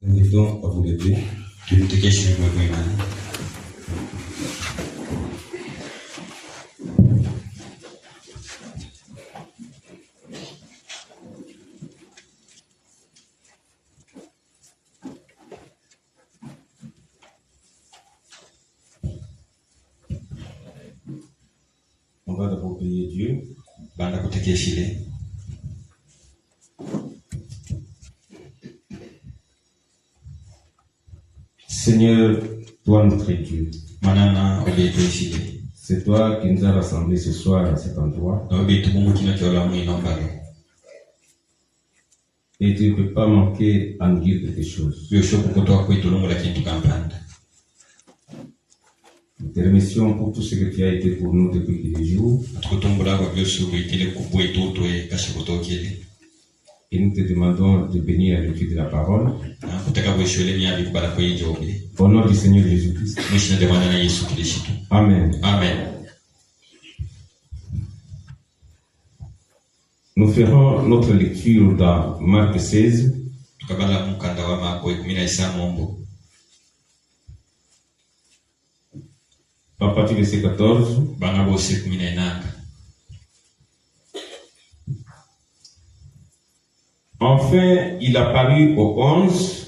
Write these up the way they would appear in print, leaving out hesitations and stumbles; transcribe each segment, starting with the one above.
invitons à vous lever. On va d'abord prier Dieu. Seigneur, toi notre Dieu, c'est toi qui nous as rassemblés ce soir à cet endroit. Et tu ne peux pas manquer à nous dire quelque chose. Nous te remercions pour tout ce que tu as été pour nous depuis les jours. Et nous te demandons de bénir à l'étude de la parole. Au nom du Seigneur Jésus-Christ. Amen. Amen. Nous ferons notre lecture dans Marc 16. À partir du verset 14. Enfin, il apparut aux 11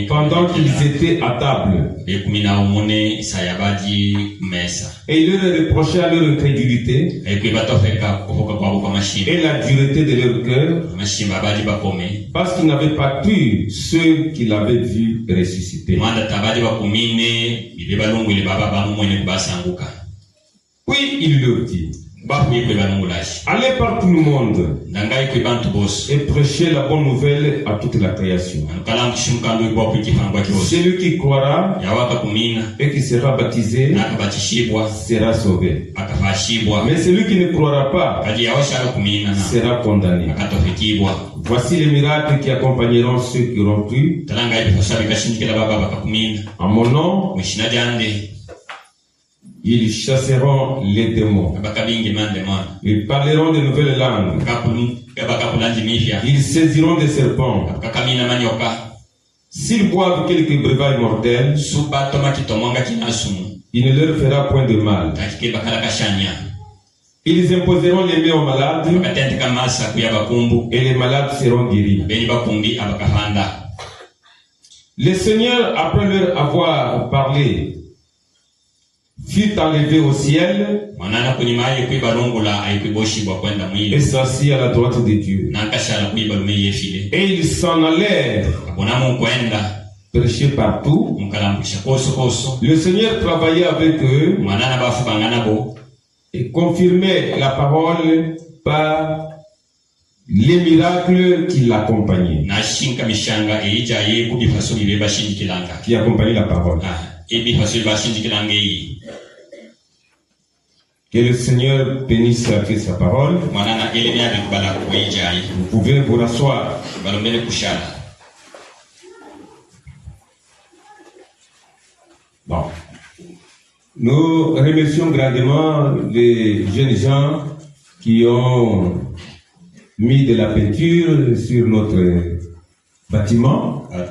pendant qu'ils étaient à table. Et il leur reprocha leur incrédulité et la dureté de leur cœur, parce qu'ils n'avaient pas cru ceux qui l'avaient vu ressusciter. Puis il leur dit: allez par tout le monde et prêchez la bonne nouvelle à toute la création. Celui qui croira et qui sera baptisé sera sauvé. Mais celui qui ne croira pas sera condamné. Voici les miracles qui accompagneront ceux qui auront cru. En mon nom, ils chasseront les démons. Ils parleront de nouvelles langues. Ils saisiront des serpents. S'ils boivent quelques breuvages mortels, il ne leur fera point de mal. Ils imposeront les mains aux malades et les malades seront guéris. Le Seigneur, après leur avoir parlé, fut enlevé au ciel et s'assit à la droite de Dieu. Et ils s'en allèrent prêcher partout. Le Seigneur travaillait avec eux et confirmait la parole par les miracles qui l'accompagnaient, qui accompagnaient la parole. Que le Seigneur bénisse sa parole. Vous pouvez vous rasseoir. Bon. Nous remercions grandement les jeunes gens qui ont mis de la peinture sur notre bâtiment. Je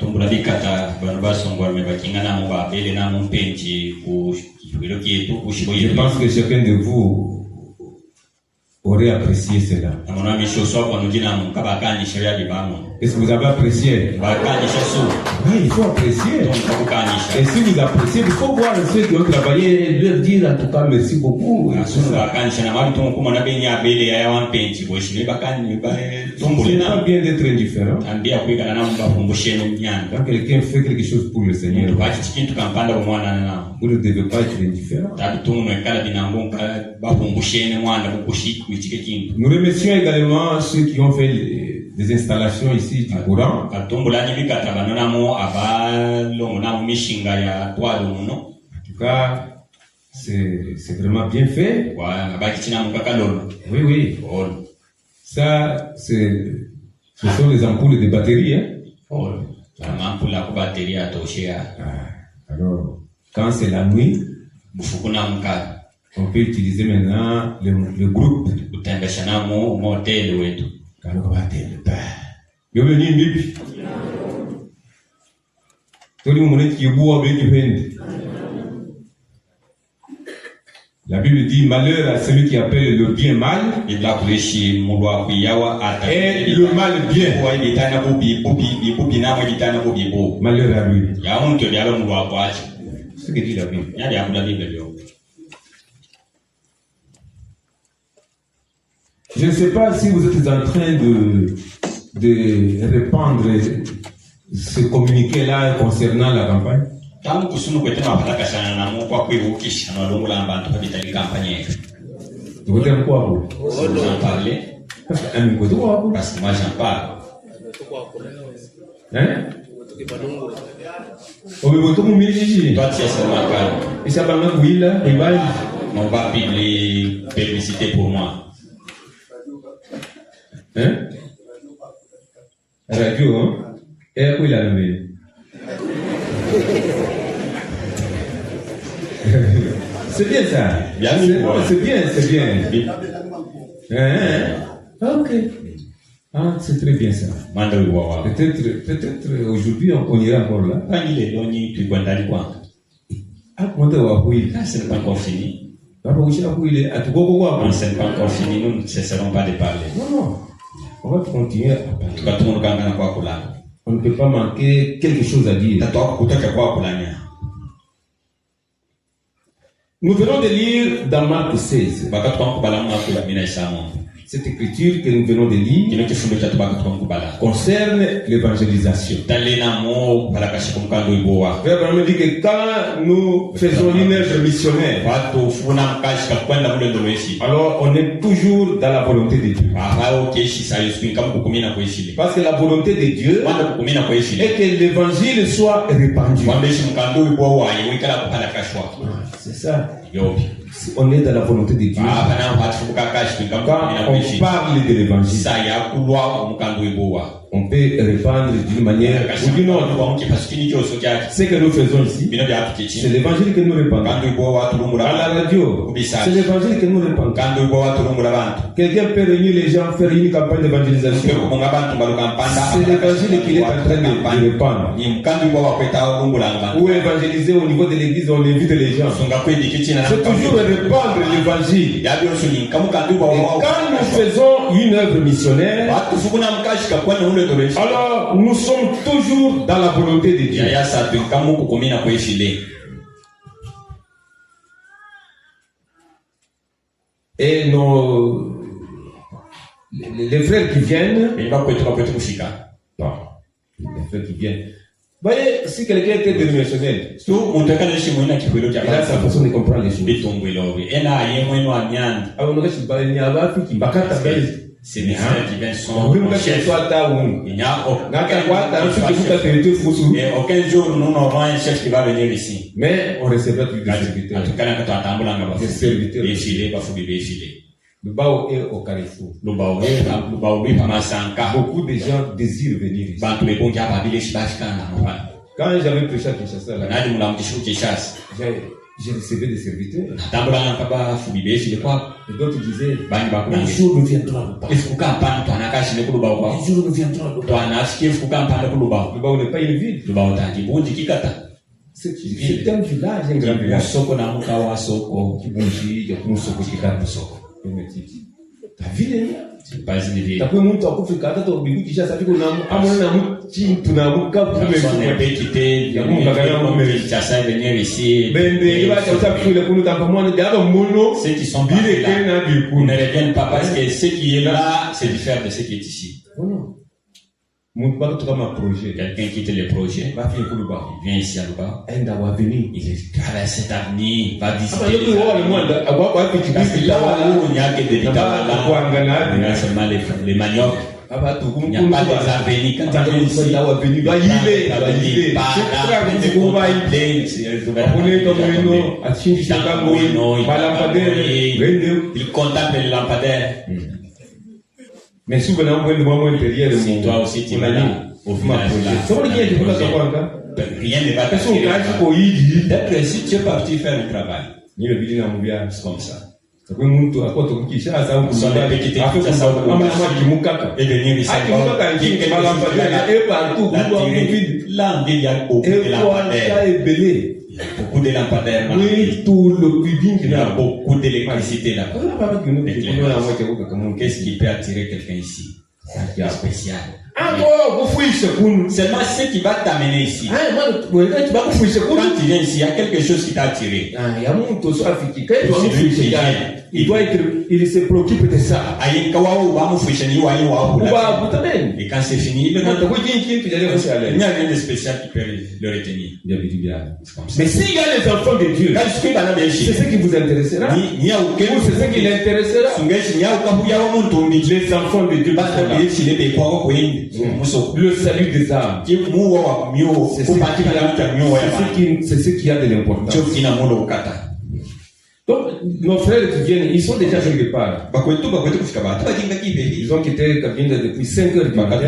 pense que chacun de vous aurait apprécié cela. Est-ce que vous avez apprécié? Oui, il faut apprécier. Et si vous appréciez, il faut voir ceux qui ont travaillé et leur dire en tout cas merci beaucoup. C'est pas bien d'être indifférent. Quand quelqu'un fait quelque chose pour le Seigneur, vous ne devez pas être indifférent. Nous remercions également ceux qui ont fait des installations ici du courant. En tout cas, c'est vraiment bien fait. Oui, oui. Ça, ce sont les ampoules de batterie. Alors, quand c'est la nuit, on peut utiliser maintenant le groupe. Bienvenue, Bibi. La Bible dit malheur à celui qui appelle le bien mal et le mal bien. Malheur à lui. C'est ce que dit la Bible. Je ne sais pas si vous êtes en train de répandre ce communiqué-là concernant la campagne. Vous voulez quoi vous? Vous en parlez? Parce que moi j'en parle. Hein? Toi tu es seulement calme. Et ça va me oui là, on va publicité pour moi. Hein? Radio, hein? Et où il a levé? C'est bien ça. C'est bien. Ah, ok. Ah, c'est très bien ça. Peut-être aujourd'hui on ira encore là. Ah, comment c'est pas encore fini. On ne s'est pas encore fini, nous ne cesserons pas de parler. Non. On va continuer à parler. On ne peut pas manquer quelque chose à dire. Nous venons de lire dans Marc 16. Cette écriture que nous venons de lire concerne l'évangélisation. Frère Branham dit que quand nous faisons une œuvre missionnaire, alors on est toujours dans la volonté de Dieu. Parce que la volonté de Dieu est que l'évangile soit répandu. C'est ça. On est dans la volonté de Dieu. Quand on parle de l'évangile, on peut répandre d'une manière ou d'une autre. Ce que nous faisons ici, c'est l'évangile que nous répandons. À la radio, c'est l'évangile que nous répandons. Quelqu'un peut réunir les gens, faire une campagne d'évangélisation. C'est l'évangile qu'il est en train de répandre. Ou évangéliser au niveau de l'église, on invite les gens. C'est toujours répandre l'évangile. Et quand nous faisons une œuvre missionnaire, alors nous sommes toujours dans la volonté de Dieu. Et les frères qui viennent, les frères qui viennent. Voyez, si quelqu'un était dénominationnel, il a sa façon de comprendre les choses. Ces messages divins sont et aucun jour nous n'aurons un chef qui va venir ici. Mais on recevra plus de serviteurs. Le Bao est au carrefour. Beaucoup de gens désirent venir ici. Quand j'avais prêché à Kinshasa, j'ai recevé des serviteurs. Et d'autres disaient, un jour nous viendrons à Luba. Un jour nous viendrons à Luba. Le Bao n'est pas une ville. C'est un village, un grand village. La ville est là. C'est pas une ville. T'as pu monter à Kofika, t'as oublié que ça fait qu'on a quitté, il y a venir ici. Ceux qui sont pas là, ne reviennent pas parce que ce qui est là, c'est différent de ce qui est ici. Quelqu'un quitte le projet, il vient ici à Luba, il traverse cette avenue, va visiter les parce que là où il n'y a que des vitamines, il y a seulement les maniocs. Il n'y a pas des avenues. Quand tu viens ici, il contemple les lampadaires. Mais souvent, si toi aussi tu es là, au village rien ne va t'attirer. Peut-être si tu es parti faire le travail, c'est comme ça. Et venir ici, Là, il y a beaucoup de lampadaires. Il y a beaucoup de lampadaires. Oui, tout le cuisine Il y a beaucoup d'électricité là-bas. Qu'est-ce qui peut attirer quelqu'un ici? C'est spécial. Seulement ce qui va t'amener ici. Quand tu viens ici, il y a quelque chose qui t'a attiré. Il se préoccupe de ça. Et quand c'est fini, il n'y a rien de spécial qui peut le retenir. Mais s'il y a les enfants de Dieu, c'est ce qui vous intéressera. Ou c'est ce qui l'intéressera. Les enfants de Dieu, le salut des âmes. C'est ce qui a de l'importance. Donc, nos frères qui viennent, ils sont déjà quelque part. Ils ont quitté Kabinda depuis 5 heures du matin.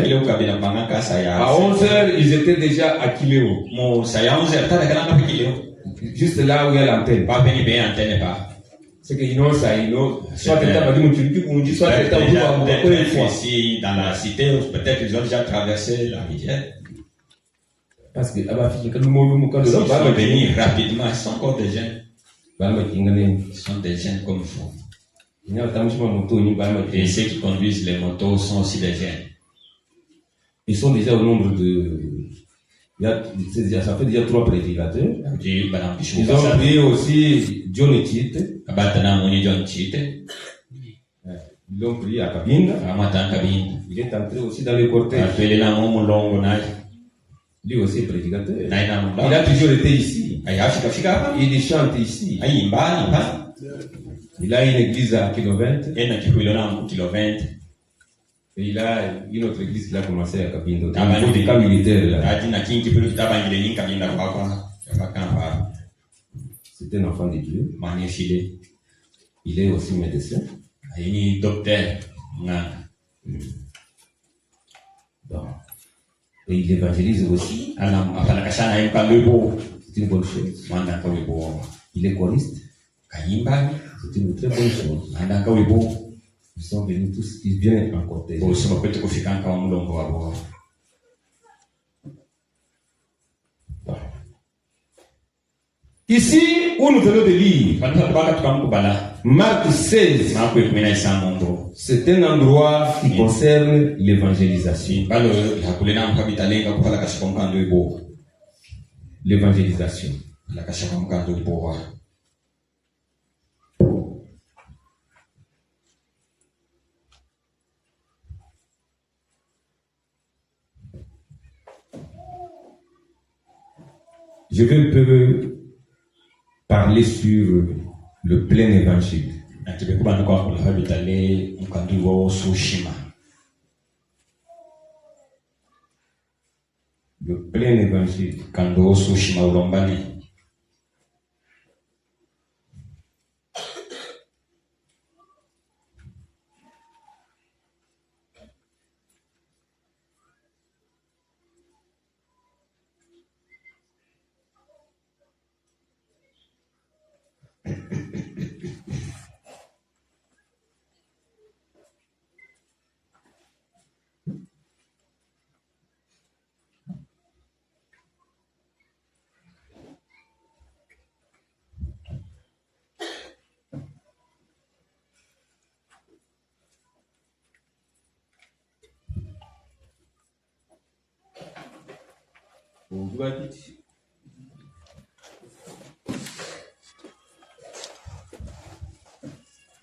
À 11 heures, ils étaient déjà à Kileo. Juste là où il y a l'antenne. C'est qu'ils n'ont ça, ils n'ont. Soit l'État va dire, soit l'État va dire, ici, dans la cité, peut-être ils ont déjà traversé la rivière. Parce que là-bas, ils vont venir rapidement, ils sont encore des jeunes. Ils sont des jeunes comme vous. Et ceux qui conduisent les motos sont aussi des jeunes. Ils sont déjà au nombre de. Ça fait déjà 3 prédicateurs. Ils ont prié aussi John Chite. Ils l'ont prié à Kabinda. Il est entré aussi dans le cortège. Lui aussi est prédicateur. Il a toujours été ici. Il chante ici. Il a une église à Kilovent. Et il a une autre église qui a commencé à Kabinda. Il faut des cas militaires là. C'est un enfant de Dieu. Il est aussi médecin. Docteur. Bon. Et il évangélise aussi. C'est une bonne chose. Il est choriste. C'est une très bonne chose. Ils sont venus tous, ils viennent en cortège. Ici, où nous venons de lire, Marc 16, c'est un endroit qui concerne l'évangélisation. L'évangélisation. Je vais un peu parler sur le plein évangile. Le plein évangile.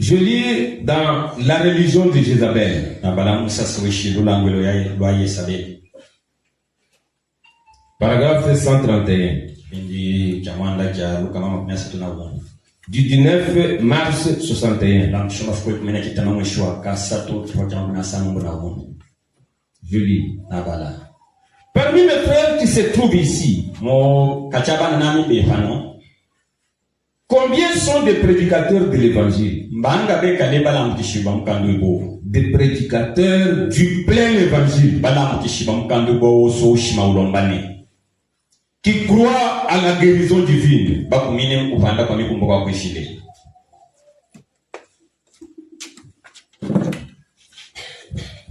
Je lis dans la religion de Jézabel. Paragraphe 131. Du 19 mars 61. Je lis. Parmi mes frères qui se trouvent ici, combien sont des prédicateurs de l'évangile? Des prédicateurs du plein évangile. Qui croient à la guérison divine.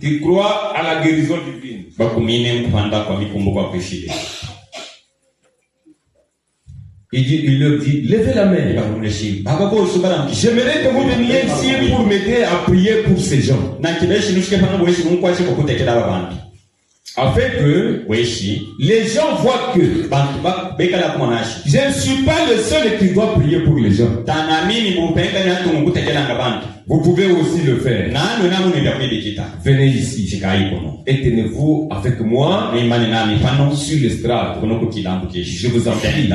Qui croient à la guérison divine. Il leur dit, levez la main. J'aimerais que vous veniez ici pour m'aider à prier pour ces gens. Afin que les gens voient que je ne suis pas le seul qui doit prier pour les gens. Vous pouvez aussi le faire. Venez ici et tenez-vous avec moi sur l'estrade. Je vous en prie.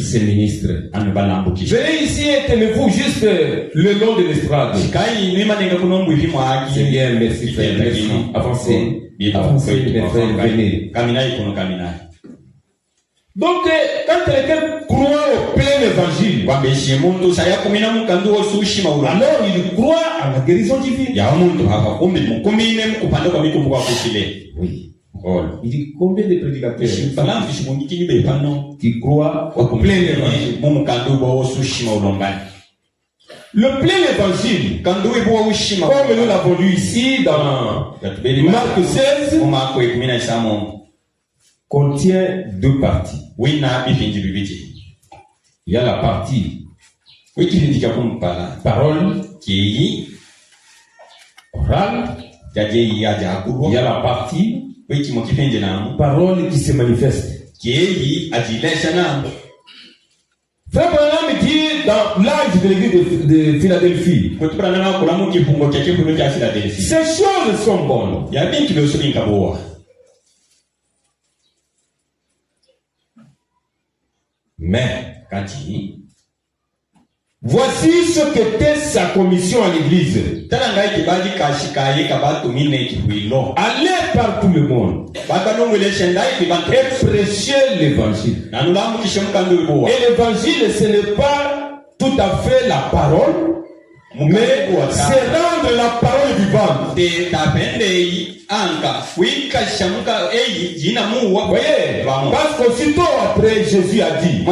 Ces ministres. Venez ici et tenez-vous juste le long de l'estrade. C'est bien, merci frère, merci. Avancez, avancez, mes frères, venez. Donc, quand quelqu'un croit au plein évangile, alors il croit à la guérison divine. Oui. Il dit combien de prédicateurs qui croient au plein évangile? Le plein évangile, comme nous l'avons lu ici dans Marc 16, contient deux parties. Il y a la partie parole qui est orale. Il y a la partie parole qui se manifeste. Frère Branham dit dans l'âge de l'église de Philadelphie, ces choses sont bonnes. Mais, voici ce qu'était sa commission à l'église. Aller par tout le monde et prêcher l'évangile. Et l'évangile, ce n'est pas tout à fait la parole, mais c'est rendre la parole vivante. Voyez, parce qu'aussitôt après Jésus a dit,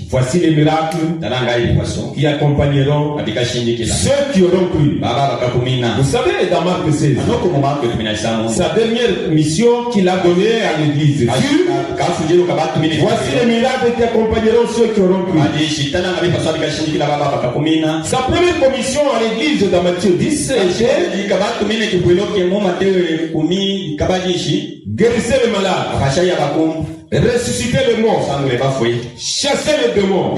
voici les miracles qui accompagneront ceux qui auront cru. Vous savez, dans Marc 16, sa dernière mission qu'il a donnée à l'église, voici les miracles qui accompagneront ceux qui auront cru. Sa première commission à l'église dans Matthieu 10 était guérissez les malades, ressusciter les morts, chasser les démons.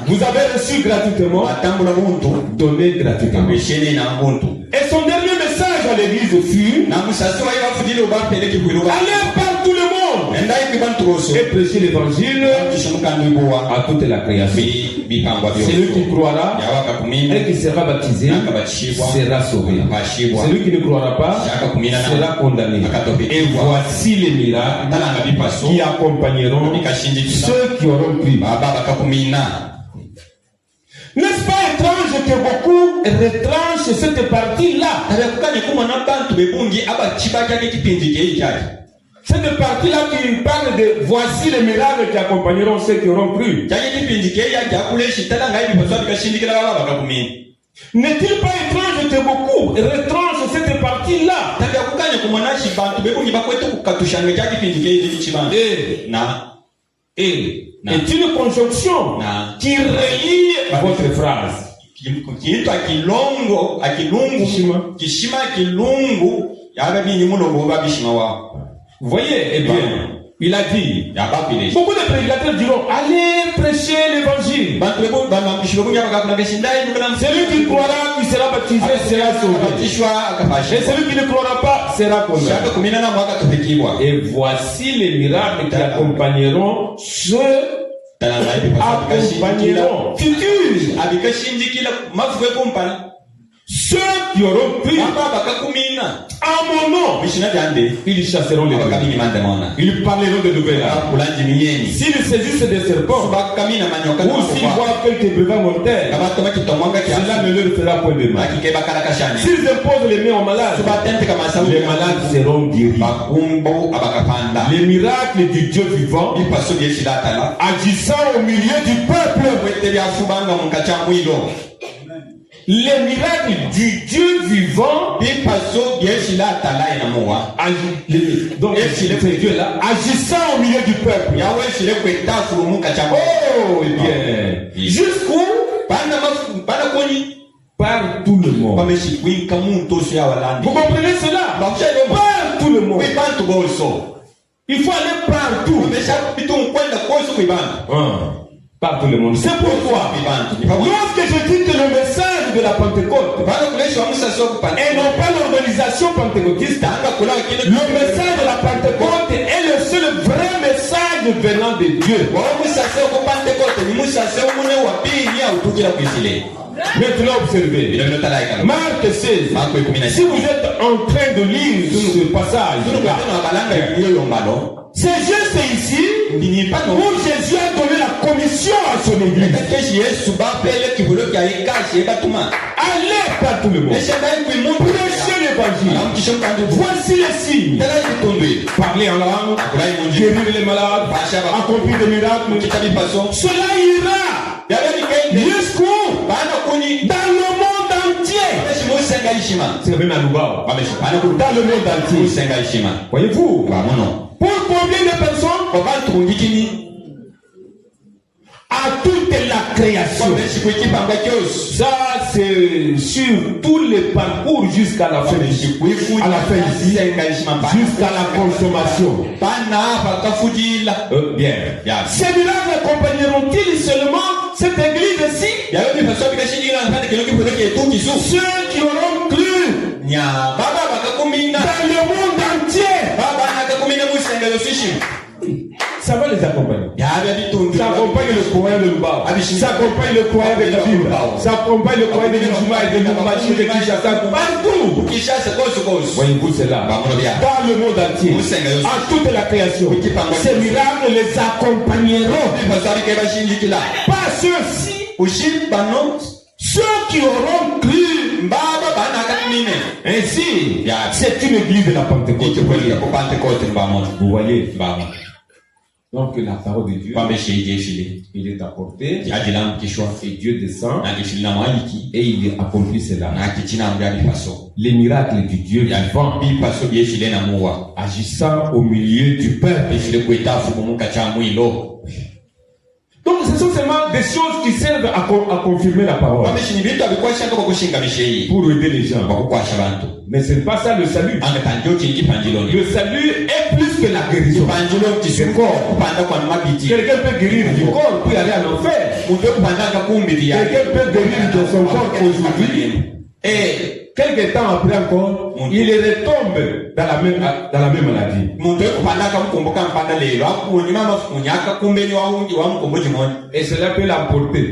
Vous avez reçu gratuitement, donnez gratuitement. Et son dernier message à l'église fut allez par tout le monde et prêcher l'évangile à toute la création. Celui qui croira et qui sera baptisé sera sauvé. Celui qui ne croira pas sera condamné. Et voici les miracles qui accompagneront ceux qui auront cru. N'est-ce pas étrange que beaucoup retranchent cette partie-là? Cette partie-là qui parle de voici les miracles qui accompagneront ceux qui auront cru. N'est-il pas étrange que beaucoup retranchent cette partie-là? Est une conjonction qui relie votre phrase. Vous voyez, eh bien, il a dit, beaucoup de prédicateurs diront, allez prêcher l'évangile. Celui qui croira, qui sera baptisé, sera sauvé. Et celui qui ne croira pas, sera condamné. Et voici les miracles qui accompagneront ceux futurs. Ceux qui auront pris à mon nom, ils chasseront les démons. Ils parleront de nouvelles langues. S'ils saisissent des serpents, ou s'ils voient quelques brevets mortels, cela ne leur fera point de mal. S'ils imposent les mains aux malades, les malades seront guéris. Les miracles du Dieu vivant, agissant au milieu du peuple. les miracles du Dieu vivant, donc Dieu là, agissant au milieu du peuple. Oh, eh bien, jusqu'où? Par tout le monde. Vous comprenez cela? Par tout le monde. Il faut aller partout. Par tout le monde. C'est pourquoi, lorsque je dis que le message de la Pentecôte et non pas l'organisation pentecôtiste, le message de la Pentecôte est le seul vrai message venant de Dieu. Maintenant observez. Marc 16. Si vous êtes en train de lire ce passage, c'est juste ici où Jésus a donné la commission à son église. Allez par tout le monde. Prêchez l'évangile. Voici les signes. Parler en langue, guérir les malades, accomplir des miracles. Cela ira jusqu'où? Dans le monde entier. C'est même à Louba. Dans le monde entier. Voyez-vous? Pour combien de personnes? À toute la création. Ça, c'est sur tous les parcours jusqu'à la fin ici. Jusqu'à la consommation. Bien. Ces miracles accompagneront-ils seulement cette église ici? Ceux qui auront cru dans le monde entier. Ça va les accompagner. Ça accompagne le courant de Luba. Ça accompagne le courant de la Bible. Ça accompagne le courant de Nijuma et de Lumachi de Kinshasa. Partout. Voyez-vous cela? Dans le monde entier. À toute la création. Ces miracles les accompagneront. Pas ceux-ci. Ceux qui auront cru. Ainsi, c'est une église de la Pentecôte. Vous voyez? Donc la parole de Dieu, il est apporté, et Dieu descend, et il accomplit cela. Les miracles du Dieu vivant, agissant au milieu du peuple. Donc ce sont seulement des choses qui servent à confirmer la parole. Pour aider les gens. Mais ce n'est pas ça le salut. Le salut est plus que la guérison du corps. Quelqu'un peut guérir du corps puis aller en enfer. Quelqu'un peut guérir de son corps aujourd'hui et quelque temps après encore, il retombe dans la même maladie. Et cela peut l'emporter.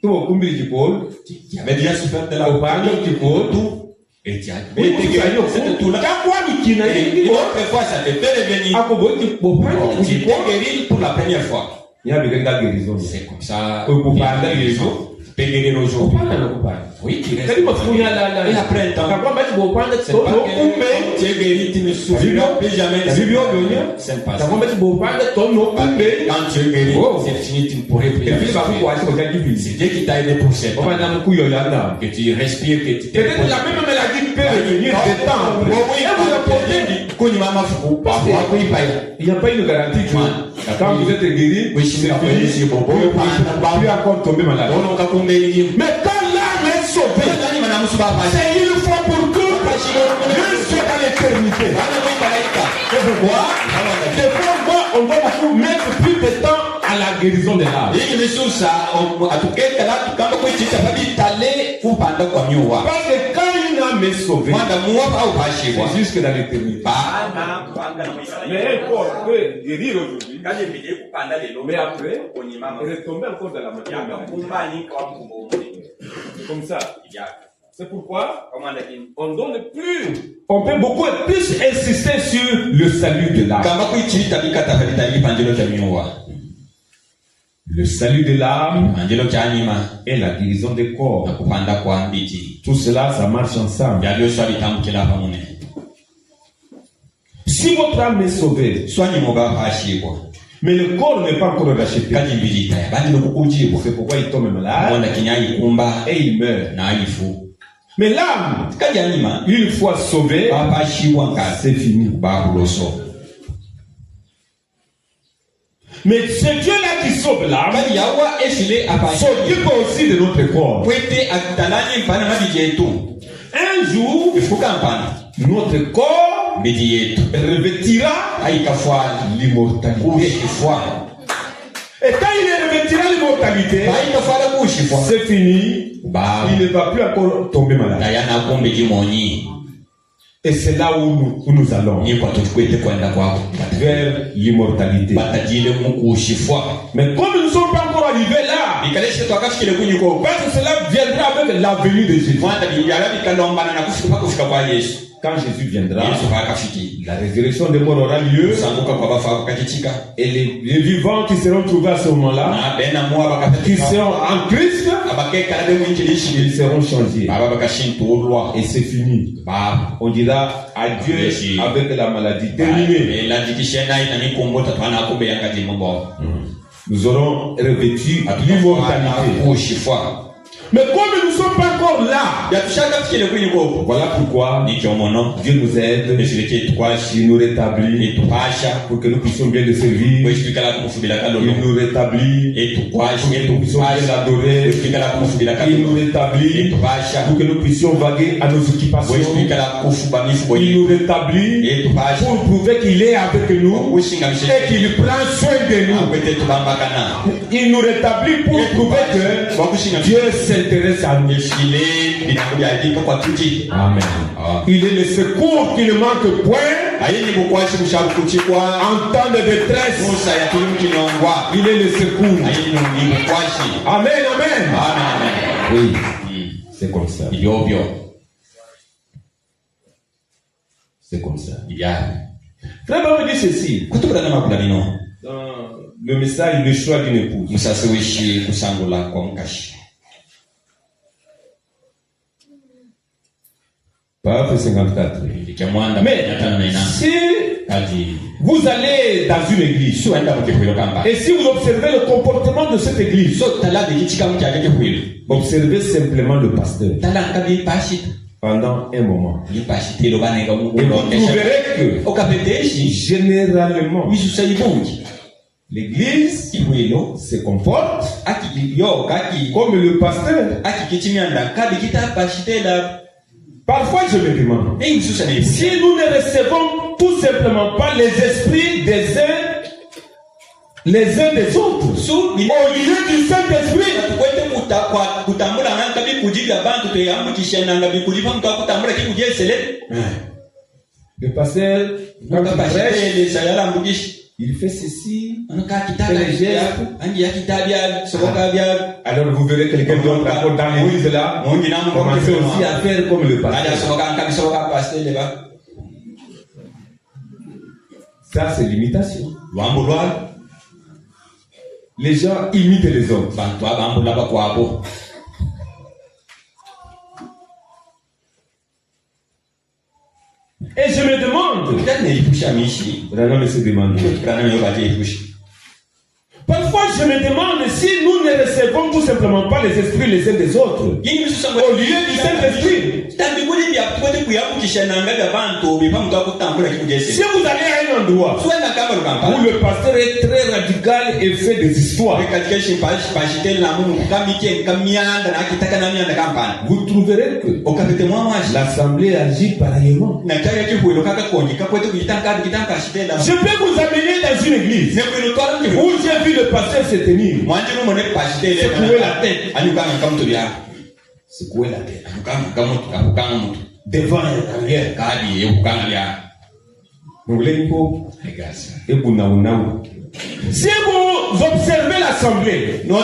Tout le monde dit qui avait déjà souffert de la parole qui et tu as pour la première fois. Il y a des guérisons. C'est comme ça. Pénérer aujourd'hui. Oui, tu restes. Et après un temps, tu es guéri, tu ne souffriras plus jamais. C'est pas ça. Quand tu es guéri, c'est fini, tu ne pourrais plus. C'est Dieu qui t'a aidé pour cette. Que tu respires, que tu t'es. La même maladie peut venir de temps. Il n'y a pas une garantie. Quand vous êtes guéri, c'est fini. Vous ne pouvez encore tomber malade. Mais quand l'âme est sauvée, c'est une fois pour toutes, jusqu'à l'éternité. C'est pourquoi, on doit beaucoup mettre plus de temps à la guérison de l'âme. Parce que quand une âme est sauvée, c'est jusque dans l'éternité. Mais elle peut guérir aujourd'hui. Mais après, retomber encore dans la matière. Comme ça. C'est pourquoi on donne plus. On peut beaucoup plus insister sur le salut de l'âme. Le salut de l'âme et la guérison des corps. Tout cela, ça marche ensemble. Si votre âme est sauvée, Mais le corps n'est pas encore racheté. C'est pourquoi il tombe malade et il meurt. Mais l'âme, une fois sauvée, c'est fini. Mais c'est Dieu-là qui sauve l'âme, s'occupe aussi de notre corps. Un jour, notre corps revêtira l'immortalité. Et quand il revêtira l'immortalité, c'est fini. Il ne va plus encore tomber malade. Et c'est là où nous allons vers l'immortalité. Mais comme nous ne sommes pas encore arrivés là, parce que cela viendra avec la venue de Jésus. Quand Jésus viendra, la résurrection des morts aura lieu. Et les vivants qui seront trouvés à ce moment-là, qui seront en Christ, ils seront changés. Et c'est fini. On dira adieu avec la maladie. Terminé. Nous aurons revêtu l'immortalité. Mais comme nous ne sommes pas encore là, voilà pourquoi Dieu nous aide, il nous rétablit pour que nous puissions bien le servir. Il nous rétablit pour que nous puissions bien l'adorer. Il nous rétablit pour que nous puissions vaguer à nos occupations. Il nous rétablit pour prouver qu'il est avec nous et qu'il prend soin de nous. Il nous rétablit pour prouver que Dieu s'intéresse à nous. Amen. Il est le secours qui ne manque point en temps de détresse. Il est le secours. Amen, amen. Oui, c'est comme ça. C'est comme ça. Frère, on me dit ceci. Dans le message, le choix d'une épouse. Paragraphe 54. Mais si vous allez dans une église et si vous observez le comportement de cette église, observez simplement le pasteur pendant un moment. Et vous trouverez que généralement l'église se comporte comme le pasteur. Parfois je me demande si nous ne recevons tout simplement pas les esprits des uns des autres au lieu du Saint-Esprit. Le pasteur, quand il prêche, il fait ceci, fait les gestes. Alors vous verrez quelqu'un d'autre dans l'église là, commencer aussi à faire comme le pasteur. Ça c'est l'imitation. Les gens imitent les autres. Et je me demande, parfois je me demande si nous ne recevons tout simplement pas les esprits les uns des autres au lieu du Saint-Esprit. Si vous allez à un endroit où le pasteur est très radical et fait des histoires, vous trouverez que l'assemblée agit pareillement. Je peux vous amener dans une église où j'ai vu le pasteur se tenir, secouer la tête, secouer la tête devant et derrière. Si vous observez l'assemblée, ils font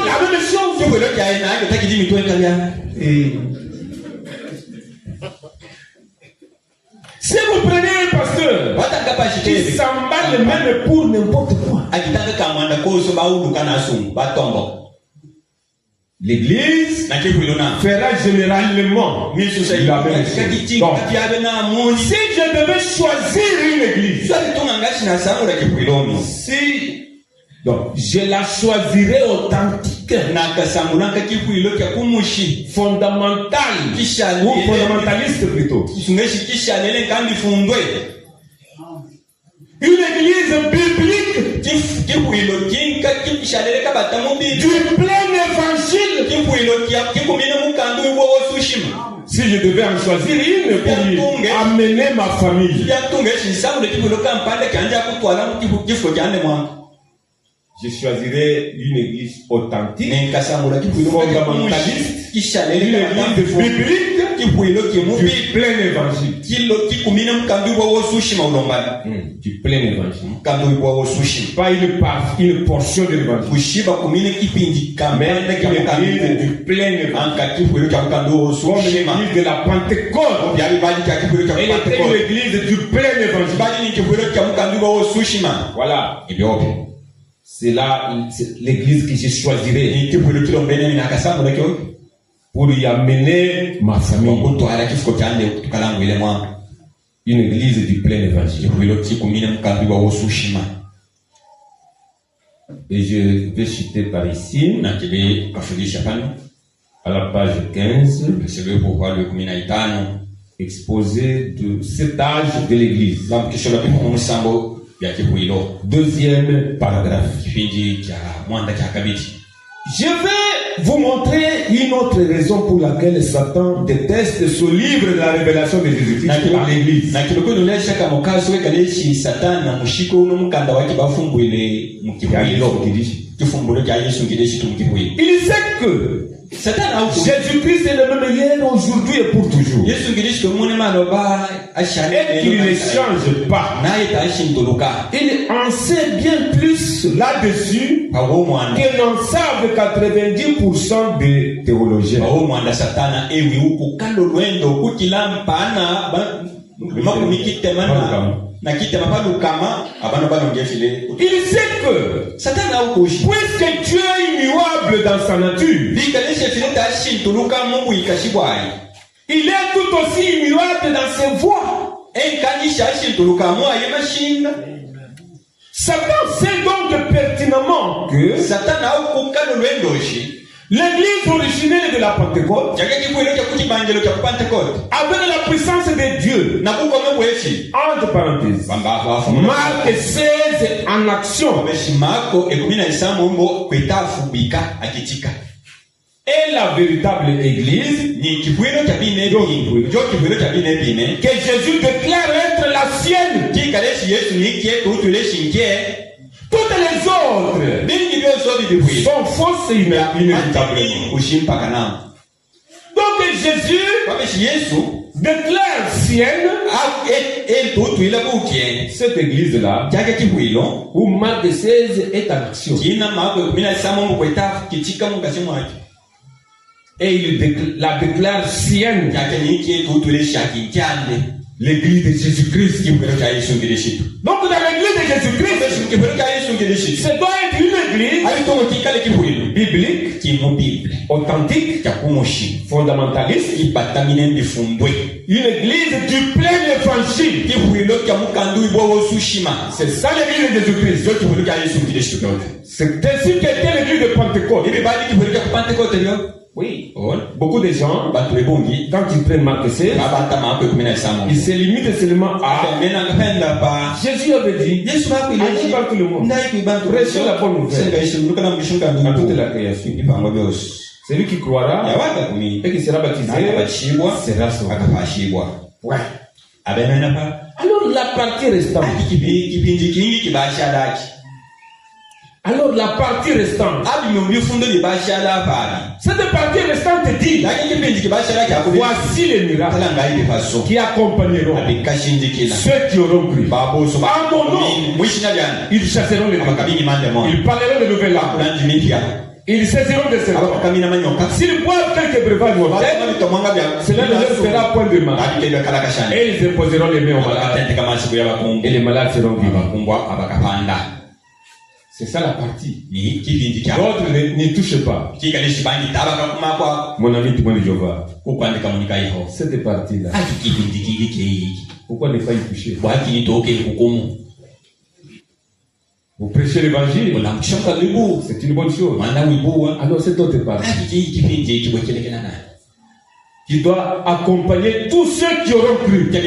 la même chose. Si vous prenez un pasteur qui s'emballe même pour n'importe quoi, L'église fera généralement la même chose. Donc, si je devais choisir une église, donc je la choisirais authentique, fondamentale, ou fondamentaliste plutôt. Une église biblique du plein évangile. Si je devais en choisir une pour amener ma famille, je choisirais une église authentique, fondamentaliste, une église biblique du plein évangile. Du plein évangile. Pas une portion de l'évangile. Mais une église du plein évangile. Comme l'église de la Pentecôte. Elle était une église du plein évangile. Voilà. C'est là l'église que je choisirais pour y amener ma famille. Une église du plein évangile. Et je vais citer par ici, à la page 15, exposé de cet âge de l'église. Deuxième paragraphe. Je vais vous montrer une autre raison pour laquelle Satan déteste ce livre de la révélation de Jésus-Christ par l'église. Il sait que Jésus-Christ est le même hier, aujourd'hui et pour toujours. Et qu'il ne change pas. Il en sait bien plus là-dessus que n'en savent 90% des théologiens. Il sait que puisque Dieu est immuable dans sa nature, il est tout aussi immuable dans ses voies. Satan sait donc pertinemment que l'église originelle de la Pentecôte, avec la puissance de Dieu, entre parenthèses, Marc 16 en action, est la véritable église que Jésus déclare être la sienne. Toutes les autres sont fausses et inévitables. Donc Jésus déclare sienne cette église-là où Marc 16 est en action. Et il la déclare sienne. L'église de Jésus-Christ. Donc dans l'église de Jésus-Christ, c'est doit être une église biblique, authentique, fondamentaliste, une église du plein évangile. C'est ça l'église de Jésus-Christ. C'est ainsi qu'était l'église de Pentecôte. Oui, beaucoup de gens, quand ils prennent Marc 16, ils se limitent seulement à Jésus avait dit, allez par tout le monde, prêchez la bonne nouvelle à toute la création. Celui qui croira et qui sera baptisé sera sauvé. Ouais. Alors la partie restante. Alors la partie restante. Cette partie restante dit, voici les miracles qui accompagneront ceux qui auront cru. À mon nom, ils chasseront les démons. Ils parleront de nouvelles langues. Ils saisiront des serpents. S'ils boivent quelques breuvages mortels, cela ne leur fera point de mal. Et ils imposeront les mains aux malades. Et les malades seront vivants. C'est ça la partie. Ni kibindi kya. L'autre n'y touche pas. Kikale shibandi tabaka kuma kwa. Mon ami témoin de Jéhovah. Kukwande kamunika iho. Cette partie-là. Aki kibindi kiki. Pourquoi ne pas y toucher? Waki ni toke kukumu. Vous prêchez l'évangile. C'est une bonne chose. Alors cette autre partie qui doit accompagner tous ceux qui auront cru. Si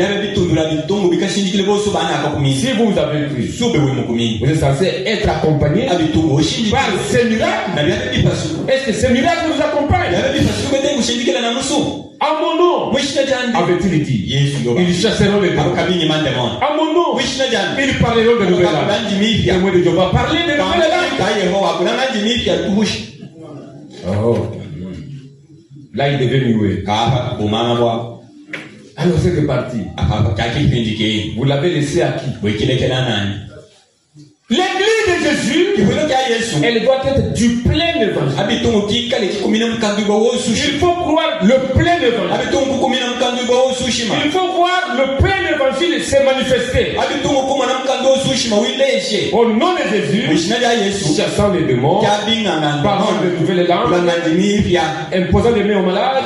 vous avez cru, vous êtes censé être accompagné par ces miracles. Est-ce que ces miracles nous accompagnent? À mon nom, avait-il dit, ils chasseront les démons. À mon nom, ils parleront de nouvelles langues. Témoin de Jéhovah, parler de nouvelles langues. Oh. Là, il devait muer. Alors, cette partie, vous l'avez laissé à qui? L'église de Jésus, elle doit être du plein évangile. Il faut croire le plein évangile. Il faut voir le plein évangile se manifester. Au nom de Jésus, chassant les démons, parlant de nouvelles langues, imposant les mains aux malades,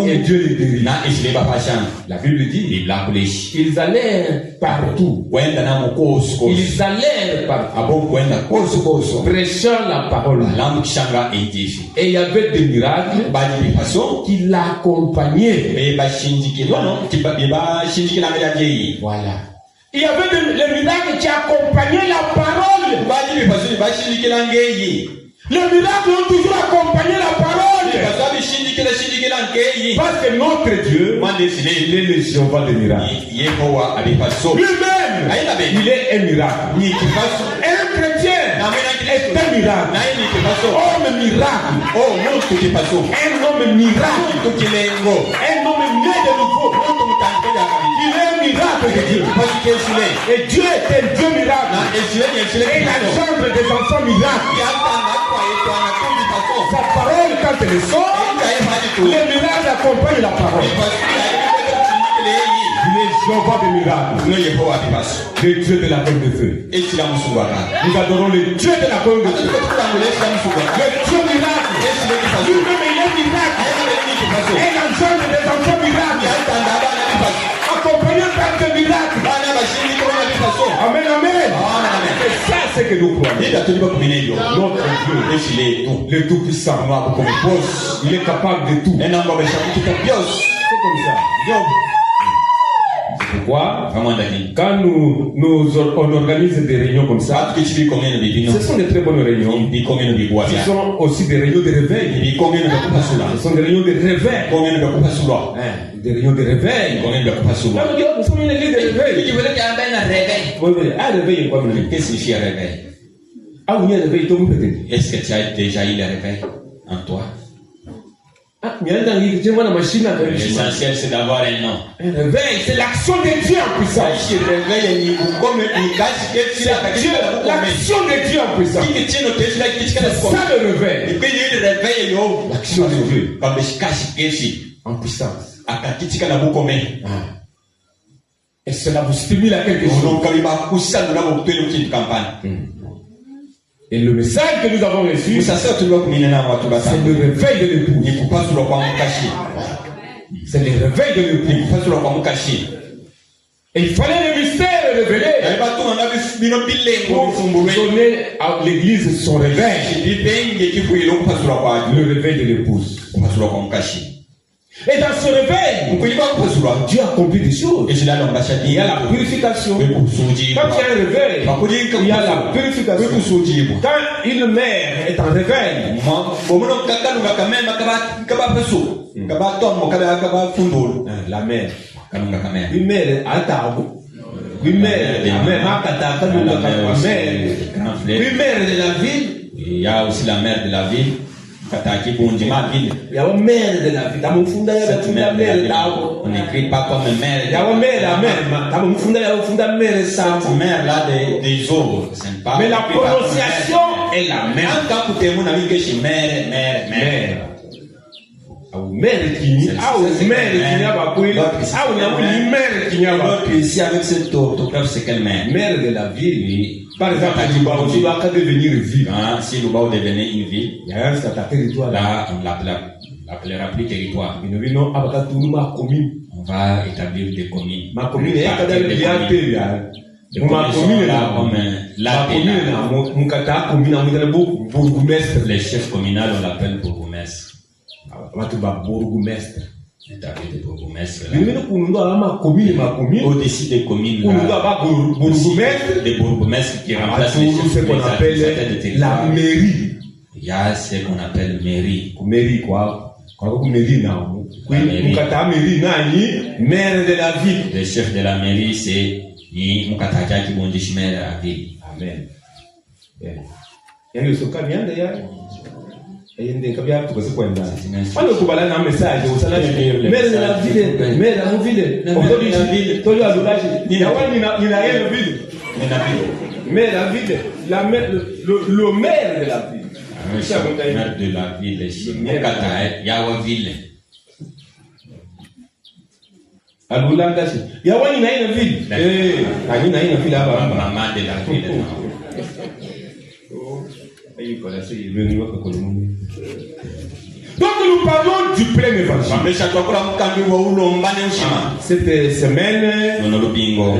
et Dieu les guérit. La Bible dit, ils allèrent partout. Ils allèrent partout, prêchant la parole. Et il y avait des miracles qui l'accompagnaient. Voilà. Il y avait les miracles qui accompagnaient la parole. Les miracles ont toujours accompagné la parole. Parce que notre Dieu, il est le Jéhovah des miracles. Lui-même, il est un miracle. Un chrétien est un miracle. Homme miracle. Un homme miracle. Un homme né de nouveau. Il est un miracle de Dieu. Et Dieu est un Dieu miracle. Et il engendre des enfants miracles. Sa parole, quand elle sort, les miracles accompagnent la parole. Il est Jéhovah des miracles. Le Dieu de la colonne de feu. Nous adorons le Dieu de la colonne de feu. Le Dieu miracle. Lui-même, il est miracle. Et l'ensemble des enfants miracles. Accompagné par des miracles. Amen, amen. Et ça, c'est que nous croyons. Notre Dieu, le Tout-Puissant, il est capable de tout. C'est comme ça. Pourquoi? Quand on organise des réunions comme ça, ce sont des très bonnes réunions. Ce sont aussi des réunions de réveil. Ce sont des réunions de réveil. Des réunions de réveil. Nous sommes une église de réveil. Réveil, quoi? Qu'est-ce que signifie réveil? Est-ce que tu as déjà eu le réveil en toi? L'essentiel, c'est d'avoir un nom. Un réveil, c'est l'action de Dieu en puissance. L'action de Dieu en puissance. C'est ça le réveil. L'action de Dieu en puissance. Et cela vous stimule à quelque chose. Et le message que nous avons reçu, c'est le réveil de l'époux. C'est le réveil de l'époux. Et il fallait le mystère révélé pour donner à l'église son réveil. Le réveil de l'épouse. Et dans ce réveil, Dieu accomplit des choses. Il y a la purification. Quand il y a un réveil, il y a la purification. Quand une mère est en réveil, la mère, une mère une mère de la ville, il y a aussi la mère de la ville. Il y a une mère de la vie. On n'écrit pas comme mère. Il y a une mère. Cette mère là des autres. Mais la prononciation est la même. Mère. L'autre ici avec cette orthographe, c'est quelle mère? Mère de la ville. Par exemple, tu vas devenir une ville. Si Lubao devenait une ville, là, on ne l'appellera plus territoire. On va établir des communes. Ma commune est les chefs communaux, on l'appelle bourgmestre. Établir des bourgmestres. Au-dessus des communes, des bourgmestres qui remplacent les chefs qu'on appelle la mairie. Il y a ce qu'on appelle mairie. Mairie quoi? Maire de la ville. Le chef de la mairie, c'est Mukataja qui bondiche maire de la ville. Amen. Maire de la ville, maire de la ville, le maire de la ville. Maire de la ville, Mukataja, Yawaville. Alulanga si. Yawani na ina ville. Ani na ina ville aba. Maman de la ville. Donc nous parlons du plein évangile. Cette semaine,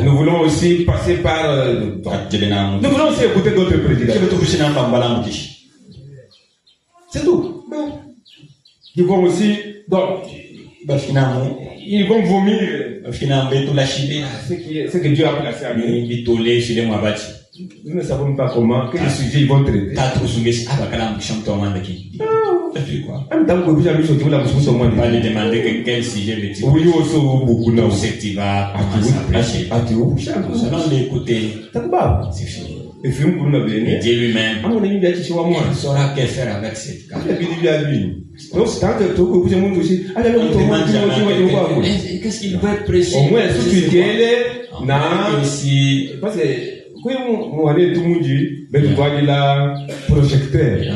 nous voulons aussi passer par. Nous voulons aussi écouter d'autres prédicateurs. C'est tout. Ils vont aussi. Donc, ils vont vomir ce que Dieu a placé à nous. Nous ne savons pas comment, quel sujet ils vont traiter. On va lui demander quel sujet nous allons l'écouter. C'est fini. Et Dieu lui-même saura que faire avec cette carte. Qu'est-ce qu'il veut prêcher? Au moins, si tu dis, parce que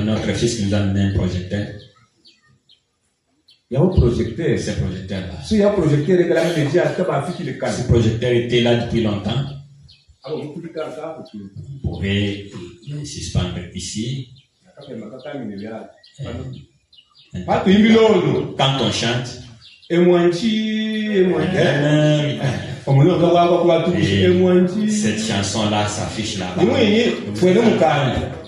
notre fils nous a donné un projecteur. Il y a un projecteur. Ce projecteur-là. Si il y a un projecteur, ce projecteur était là depuis longtemps. Vous pouvez suspendre ici. Quand on chante, cette chanson-là s'affiche là-bas.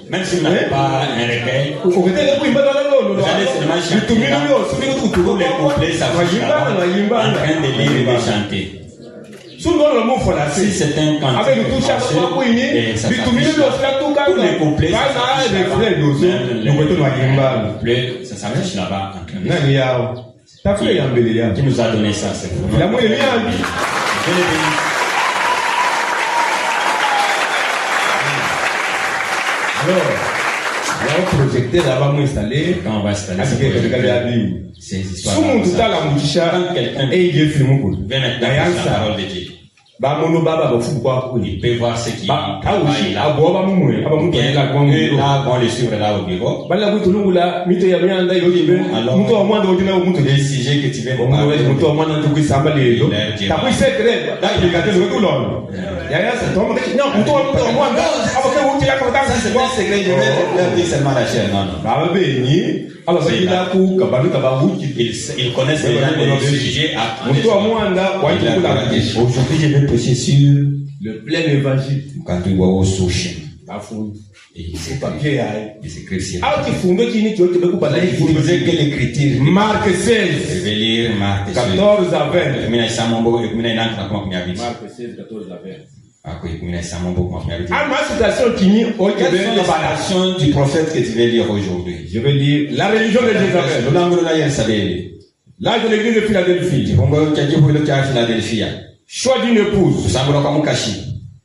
Même si vous n'avez pas un recueil, vous allez seulement chanter. Tous les couplets s'affichent là-bas, en train de lire et de chanter. Si c'est un cantique, ça s'affiche tous les couplets ça s'affiche là-bas en train de chanter. Qui nous a donné ça? C'est pour nous. Alors, il y a un projecteur là-bas installé. Quand on va installer ces histoires, quand quelqu'un veut mettre la parole de Dieu, il peut voir ce qui travaille là. Là, on les suivre là au bureau. Alors, les sujets que tu veux parler, ils connaissent déjà les sujets à aujourd'hui, je vais prêcher sur le plein évangile. Quand tu vois au Sochem. C'est papier. C'est chrétien. Vous faisait quelle écriture? Marc 16. Je vais lire Marc 14 à 20. Marc 16, 14 à 20. Quelle est la citation du prophète que tu veux lire aujourd'hui? Je vais lire la religion de Jézabel. L'âge de l'église de Philadelphie. Choix d'une épouse.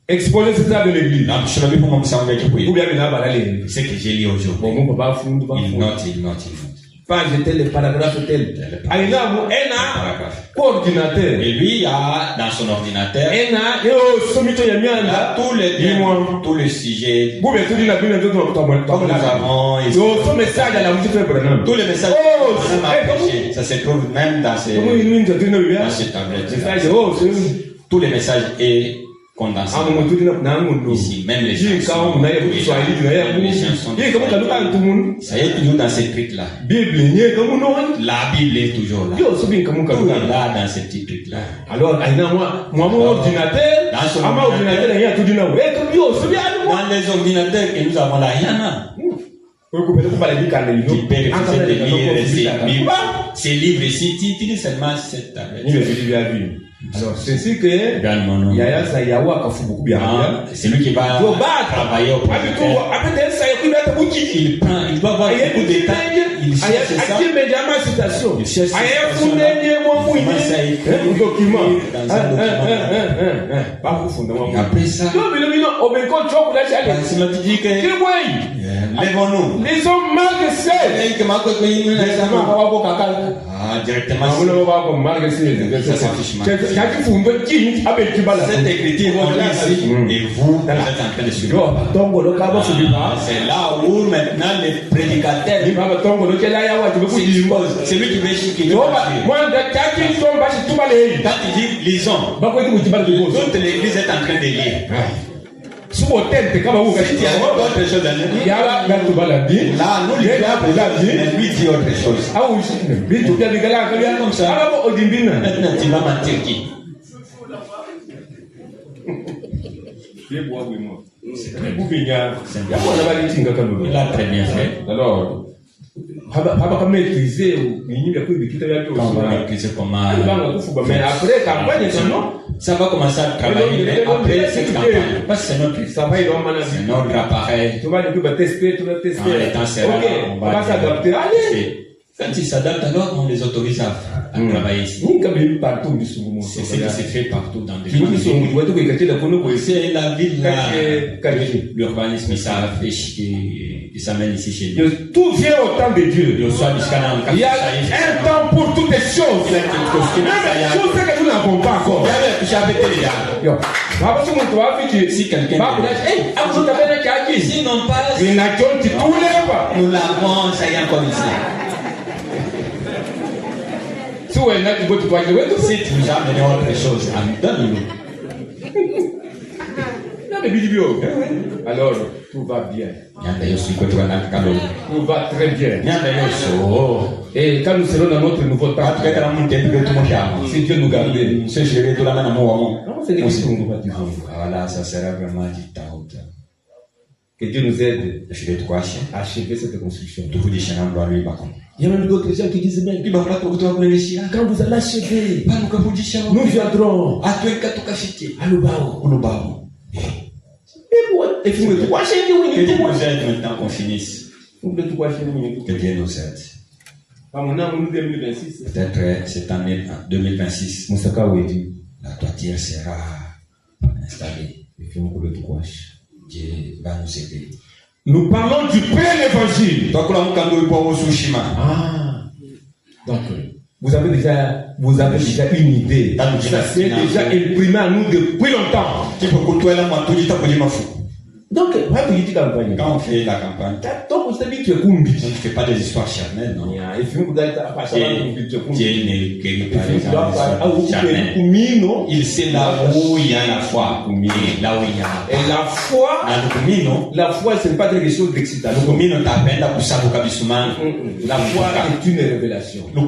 Exposer ces âges de l'église. C'est que j'ai lu aujourd'hui. Il note. page tel, paragraphe tel. Il a un coordinateur. Et lui, il a dans son ordinateur, Il a tous les sujets. Comme nous avons tous les messages. Ça se trouve même dans ces tablettes. Tous les messages et condensés. Ici, même les chansons. Ça y est toujours dans ces trucs-là. La Bible est toujours là. Tout est là dans ces petits trucs-là. Alors, mon ordinateur, Dans les ordinateurs que nous avons là, il y en a. Qui périphérique de lire ces livres ici, tu utilises seulement cette tablette. Alors, c'est sûr que c'est lui qui va travailler au ordinateur. Il doit avoir beaucoup de temps. Il cherche ça. Il cherche ça. Après ça, c'est l'autre dit que lèvons-nous. Les hommes marquent 16. Directement. Ça s'affiche mal. Cette écriture on lit ici et vous êtes en train de suivre. C'est là où maintenant les prédicateurs, c'est lui qui veut chier. Quand il dit lisons, toute l'église est en train de lire. Si tu as autre chose à dire, là, nous lui dit autre chose. Comme ça, maintenant tu vas mentir qui? Il a très bien fait. Alors, maîtriser comment. Mais après, campagne, ça va commencer à travailler, mais après cette campagne, parce que c'est notre appareil. Tu vas tester. Les temps sera, on va s'adapter. Quand ils s'adaptent, alors on les autorise à travailler ici. C'est ce qui se fait partout dans des pays. C'est la ville là, l'urbanisme, ça fait chier, il s'amène ici chez nous. Tout vient au temps de Dieu. Il y a un temps pour toutes les choses. Même les choses que nous n'avons pas encore. Si quelqu'un sinon pas, nous l'avons, ça y est encore ici. Si tu nous as amené autre chose, donne-nous. Alors, tout va bien. Tout va très bien. Et quand nous serons dans notre nouveau temps, si Dieu nous garde, voilà, ça sera vraiment du temps. Que Dieu nous aide à achever cette construction. Il y a même d'autres gens qui disent même quand vous allez achever, nous viendrons à toi et vous me maintenant qu'on finisse. Que Dieu nous aide. Peut-être cette année 2026, la toiture sera installée. Dieu va nous aider. Nous parlons du plein évangile. Donc, vous avez déjà une idée. Ça s'est déjà imprimé à nous depuis longtemps. Donc, quand on fait la campagne, on ne fait pas des histoires charnelles, non? Dieu ne guérit pas les histoires charnelles. Il sait là où il y a la foi. Là où il y a. Et la foi, ce n'est pas quelque chose d'excitant. La foi est une révélation. La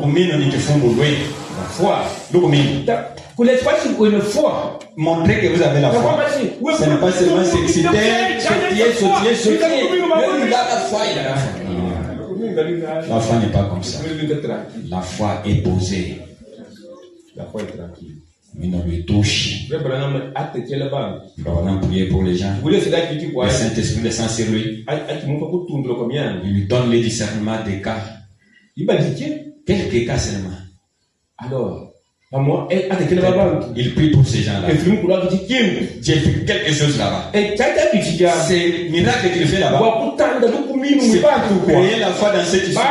foi. Pour les fois, une foi. Montrez que vous avez la foi. Ce n'est pas seulement s'exciter, sauter. Il a la foi, il a la foi. La foi n'est pas comme ça. La foi est posée. La foi est tranquille. Mais on lui touche. Nous allons prier pour les gens. Le Saint-Esprit descend sur lui. Il lui donne le discernement des cas. Quelques cas seulement. Alors, Il prie pour ces gens-là. J'ai fait quelque chose là-bas. C'est miracle qu'il fait là-bas. C'est pour créer la foi dans cette histoire.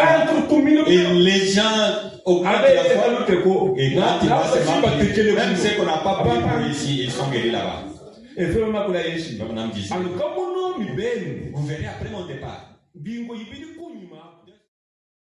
Et les gens augmentent la foi. Et quand ils vont se marquer, même ceux qu'on n'a pas prié pour ici, ils sont guéris là-bas. Vous verrez après mon départ.